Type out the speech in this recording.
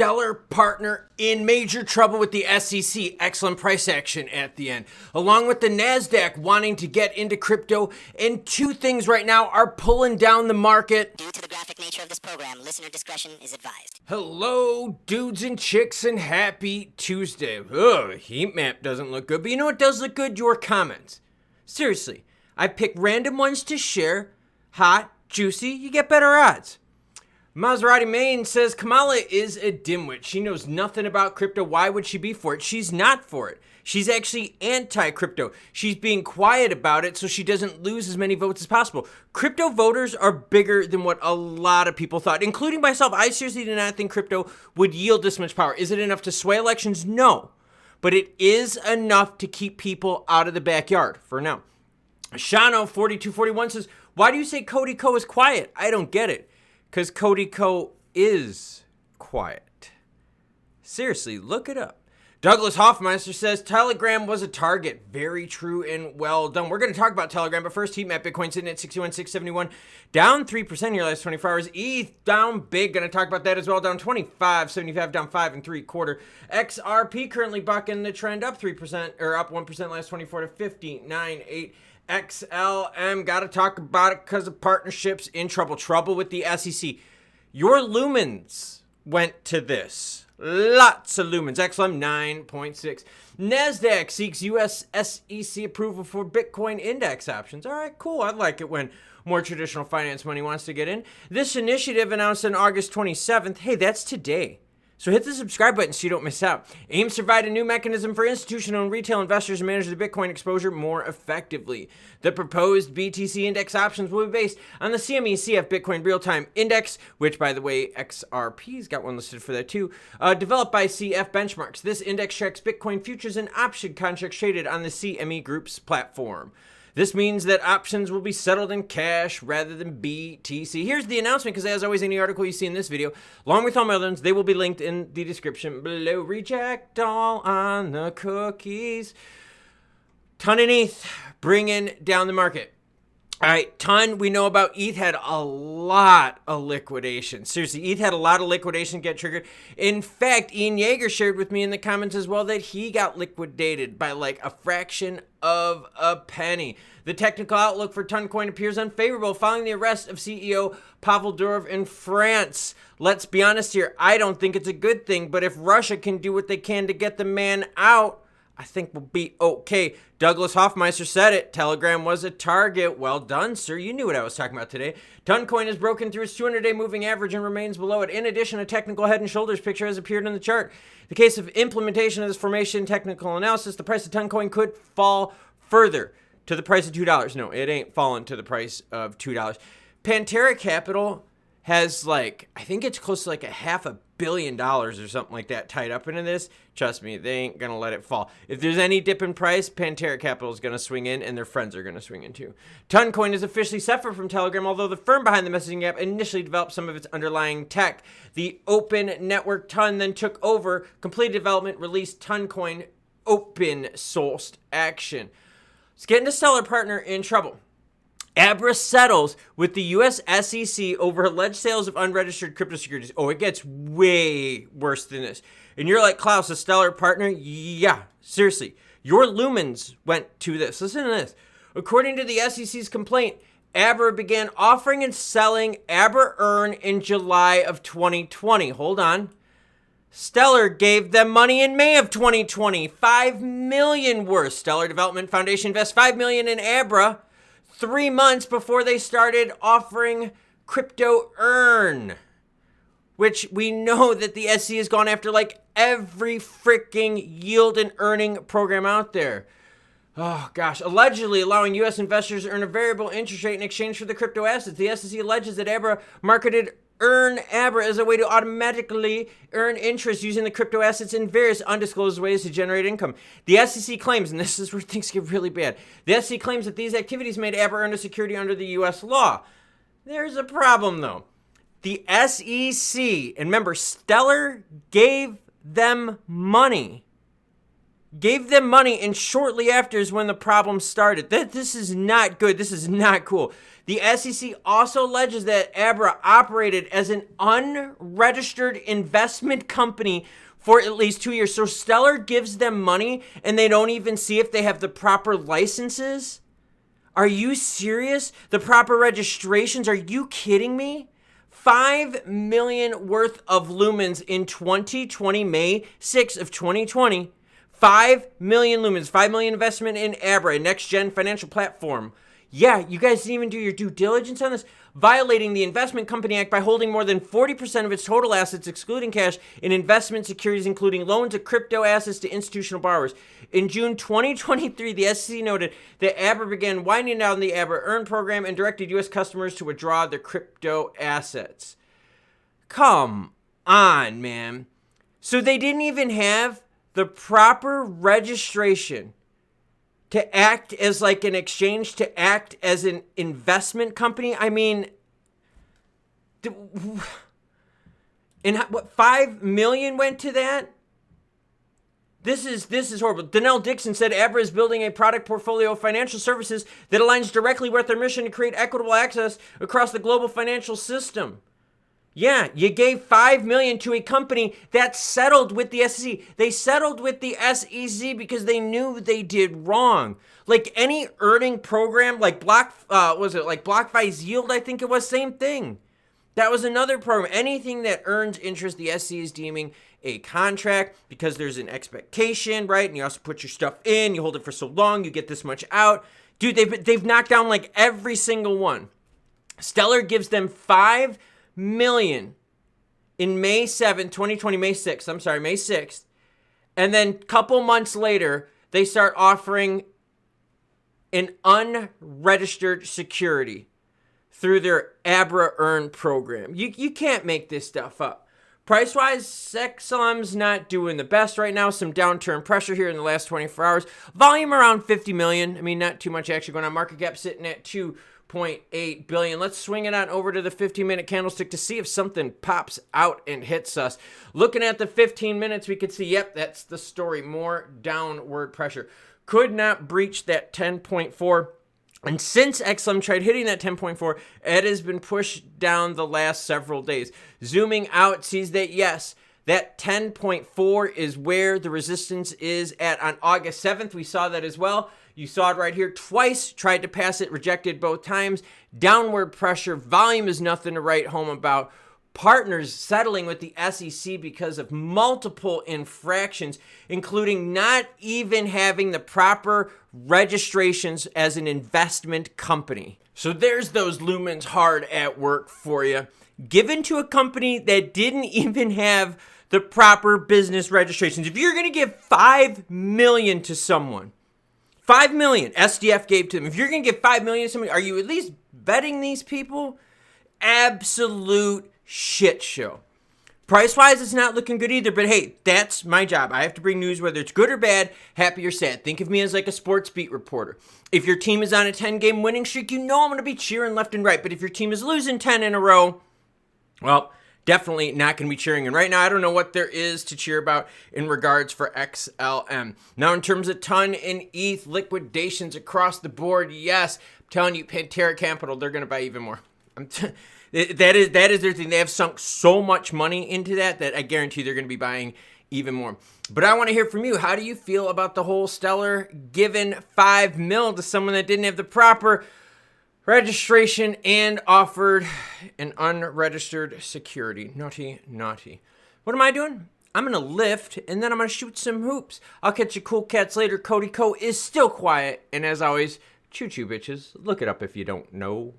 stellar partner in major trouble with the SEC, excellent price action at the end, along with the Nasdaq wanting to get into crypto. And two things right now are pulling down the market. Due to the graphic nature of this program, listener discretion is advised. Hello, dudes and chicks, and happy Tuesday. Ugh, heat map doesn't look good, but you know what does look good? Your comments. Seriously, I pick random ones to share. Hot, juicy, you get better odds. Maserati Maine says Kamala is a dimwit. She knows nothing about crypto. Why would she be for it? She's not for it. She's actually anti-crypto. She's being quiet about it so she doesn't lose as many votes as possible. Crypto voters are bigger than what a lot of people thought, including myself. I seriously did not think crypto would yield this much power. Is it enough to sway elections? No. But it is enough to keep people out of the backyard for now. Shano4241 says, why do you say Cody Co is quiet? I don't get it. Because Cody Co is quiet. Seriously, look it up. Douglas Hoffmeister says Telegram was a target. Very true and well done. We're going to talk about Telegram, but first, heat map Bitcoin sitting at 61,671, down 3% here last 24 hours. ETH down big. Going to talk about that as well. Down 25.75, down 5 3/4. XRP currently bucking the trend, up 3% or up 1% last 24 to 59.8. XLM, got to talk about it because of partnerships in trouble. Trouble with the SEC. Your Lumens went to this. Lots of Lumens. XLM 9.6. Nasdaq seeks US SEC approval for Bitcoin index options. All right, cool. I like it when more traditional finance money wants to get in. This initiative announced on August 27th. Hey, that's today. So hit the subscribe button so you don't miss out. Aims to provide a new mechanism for institutional and retail investors to manage the Bitcoin exposure more effectively. The proposed BTC index options will be based on the CME CF Bitcoin Real-Time Index, which, by the way, XRP's got one listed for that too, developed by CF Benchmarks. This index tracks Bitcoin futures and option contracts traded on the CME Group's platform. This means that options will be settled in cash rather than BTC. Here's the announcement, because as always, any article you see in this video, along with all my other ones, they will be linked in the description below. Reject all on the cookies. Ton and ETH bringing down the market. All right, ton we know about. ETH had a lot of liquidation. Seriously, ETH had a lot of liquidation get triggered. In fact, Ian Yeager shared with me in the comments as well that he got liquidated by like a fraction of a penny. The technical outlook for Toncoin appears unfavorable following the arrest of CEO Pavel Durov in France. Let's be honest here, I don't think it's a good thing, but if Russia can do what they can to get the man out, I think we'll be okay. Douglas Hoffmeister said it. Telegram was a target. Well done, sir. You knew what I was talking about today. Toncoin has broken through its 200-day moving average and remains below it. In addition, a technical head and shoulders picture has appeared in the chart. In the case of implementation of this formation technical analysis, the price of Toncoin could fall further to the price of $2. No, it ain't fallen to the price of $2. Pantera Capital has I think it's close to like $500 million or something like that tied up into this. Trust me, they ain't going to let it fall. If there's any dip in price, Pantera Capital is going to swing in and their friends are going to swing in too. Toncoin is officially separate from Telegram, although the firm behind the messaging app initially developed some of its underlying tech. The Open Network Ton then took over, completed development, released Toncoin open sourced action. Let's get into stellar partner in trouble. Abra settles with the US SEC over alleged sales of unregistered crypto securities. Oh, it gets way worse than this. And you're like, Klaus, a stellar partner? Yeah, seriously. Your Lumens went to this. Listen to this. According to the SEC's complaint, Abra began offering and selling Abra Earn in July of 2020. Hold on. Stellar gave them money in May of 2020. $5 million worth. Stellar Development Foundation invests $5 million in Abra 3 months before they started offering crypto earn, which we know that the SEC has gone after like every freaking yield and earning program out there. Oh gosh, allegedly allowing U.S. investors to earn a variable interest rate in exchange for the crypto assets. The SEC alleges that Abra marketed Earn Abra as a way to automatically earn interest using the crypto assets in various undisclosed ways to generate income. The SEC claims, and this is where things get really bad, the SEC claims that these activities made Abra earn a security under the U.S. law. There's a problem, though. The SEC, and remember, Stellar gave them money gave them money, and shortly after is when the problem started. This is not good. This is not cool. The SEC also alleges that Abra operated as an unregistered investment company for at least 2 years. So Stellar gives them money, and they don't even see if they have the proper licenses? Are you serious? The proper registrations? Are you kidding me? 5 million worth of lumens in 2020, May 6th of 2020. 5 million lumens, 5 million investment in Abra, a next-gen financial platform. Yeah, you guys didn't even do your due diligence on this. Violating the Investment Company Act by holding more than 40% of its total assets, excluding cash, in investment securities, including loans of crypto assets to institutional borrowers. In June 2023, the SEC noted that Abra began winding down the Abra Earn program and directed U.S. customers to withdraw their crypto assets. Come on, man. So they didn't even have the proper registration to act as like an exchange, to act as an investment company. I mean, and what, 5 million went to that? This is horrible. Donnell Dixon said Abra is building a product portfolio of financial services that aligns directly with their mission to create equitable access across the global financial system. Yeah, you gave 5 million to a company that settled with the SEC. They settled with the SEC because they knew they did wrong. Like any earning program, like BlockFi's Yield, I think it was, same thing. That was another program. Anything that earns interest, the SEC is deeming a contract because there's an expectation, right? And you also put your stuff in, you hold it for so long, you get this much out. Dude, they've knocked down like every single one. Stellar gives them 5 million in May 7th, 2020, May 6th. And then a couple months later, they start offering an unregistered security through their Abra Earn program. You can't make this stuff up. Price-wise, XLM's not doing the best right now. Some downturn pressure here in the last 24 hours. Volume around 50 million. I mean, not too much actually going on. Market cap sitting at 2.8 billion. Let's swing it on over to the 15-minute candlestick to see if something pops out and hits us. Looking at the 15 minutes, we could see, yep, that's the story. More downward pressure. Could not breach that 10.4. And since XLM tried hitting that 10.4, it has been pushed down the last several days. Zooming out, sees that, yes, that 10.4 is where the resistance is at on August 7th. We saw that as well. You saw it right here twice, tried to pass it, rejected both times. Downward pressure, volume is nothing to write home about. Partners settling with the SEC because of multiple infractions, including not even having the proper registrations as an investment company. So there's those lumens hard at work for you. Given to a company that didn't even have the proper business registrations. If you're going to give 5 million to someone, 5 million SDF gave to them. If you're going to give 5 million to somebody, are you at least vetting these people? Absolute shit show. Price-wise, it's not looking good either, but hey, that's my job. I have to bring news, whether it's good or bad, happy or sad. Think of me as like a sports beat reporter. If your team is on a 10-game winning streak, you know I'm going to be cheering left and right. But if your team is losing 10 in a row, well, definitely not going to be cheering. And right now, I don't know what there is to cheer about in regards for XLM. Now, in terms of ton and ETH liquidations across the board, yes, I'm telling you, Pantera Capital, they're going to buy even more. That is their thing. They have sunk so much money into that I guarantee they're going to be buying even more. But I want to hear from you. How do you feel about the whole Stellar giving 5 mil to someone that didn't have the proper registration and offered an unregistered security? Naughty, naughty. What am I doing? I'm going to lift, and then I'm going to shoot some hoops. I'll catch you cool cats later. Cody Co is still quiet. And as always, choo-choo bitches. Look it up if you don't know.